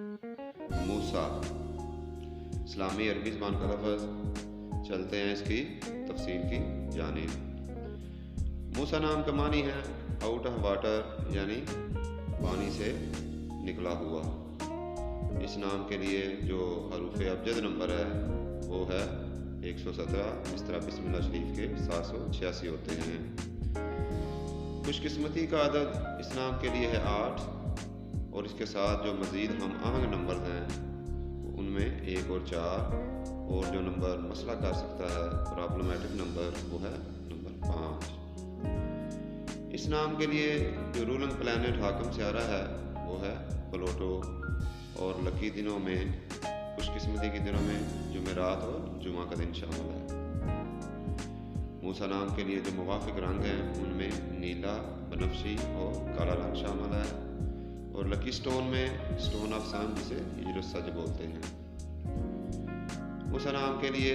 موسیٰ اسلامی عربی زبان کا لفظ، چلتے ہیں اس کی تفصیل کی جانب۔ موسیٰ نام کا معنی ہے آؤٹ آف واٹر، یعنی پانی سے نکلا ہوا۔ اس نام کے لیے جو حروف ابجد نمبر ہے وہ ہے 117، اس طرح بسم اللہ شریف کے 786 ہوتے ہیں۔ خوش قسمتی کا عدد اس نام کے لیے ہے 8، اور اس کے ساتھ جو مزید ہم آہنگ نمبر ہیں ان میں 1 اور 4، اور جو نمبر مسئلہ کر سکتا ہے پرابلمیٹک نمبر وہ ہے نمبر 5۔ اس نام کے لیے جو رولنگ پلانٹ حاکم سیارہ ہے وہ ہے پلوٹو، اور لکی دنوں میں، خوش قسمتی کے دنوں میں جمعرات اور جمعہ کا دن شامل ہے۔ موسیٰ نام کے لیے جو موافق رنگ ہیں ان میں نیلا، بنفشی اور کالا رنگ شامل ہے، اور لکی سٹون میں سٹون آف سن جسے ہجر السج بولتے ہیں۔ موسیٰ نام کے لیے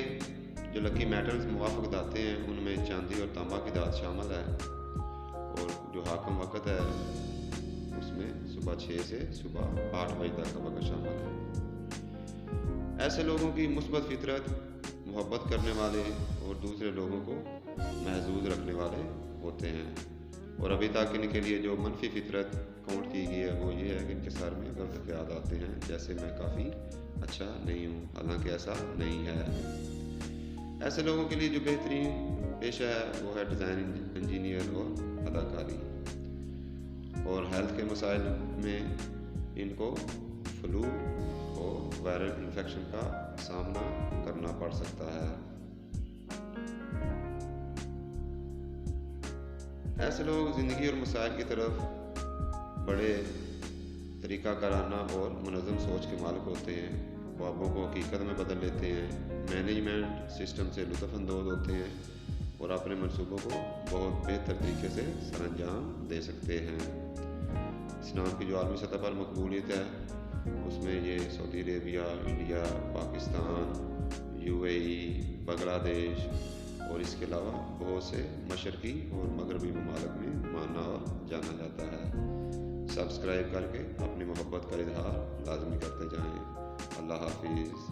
جو لکی میٹلز موافق دھاتیں ہیں ان میں چاندی اور تانبا کی دھات شامل ہے، اور جو حاکم وقت ہے اس میں صبح 6 سے صبح 8 بجے تک کا وقت شامل ہے۔ ایسے لوگوں کی مثبت فطرت محبت کرنے والے اور دوسرے لوگوں کو محظوظ رکھنے والے ہوتے ہیں، اور ابھی تک ان کے لیے جو منفی فطرت کاؤنٹ کی گئی ہے وہ یہ ہے کہ ان کے سر میں غلط خیالات آتے ہیں، جیسے میں کافی اچھا نہیں ہوں، حالانکہ ایسا نہیں ہے۔ ایسے لوگوں کے لیے جو بہترین پیشہ ہے وہ ہے ڈیزائن انجینئر اور اداکاری، اور ہیلتھ کے مسائل میں ان کو فلو اور وائرل انفیکشن کا سامنا کرنا پڑ سکتا ہے۔ ایسے لوگ زندگی اور مسائل کی طرف بڑے طریقہ کارانہ اور منظم سوچ کے مالک ہوتے ہیں، خوابوں کو حقیقت میں بدل لیتے ہیں، مینجمنٹ سسٹم سے لطف اندوز ہوتے ہیں، اور اپنے منصوبوں کو بہت بہتر طریقے سے سر انجام دے سکتے ہیں۔ اس نام کی جو عالمی سطح پر مقبولیت ہے اس میں یہ سعودی عربیہ، انڈیا، پاکستان، UAE، بنگلہ دیش اور اس کے علاوہ بہت سے مشرقی اور مغربی ممالک میں مانا اور جانا جاتا ہے۔ سبسکرائب کر کے اپنی محبت کا اظہار لازمی کرتے جائیں۔ اللہ حافظ۔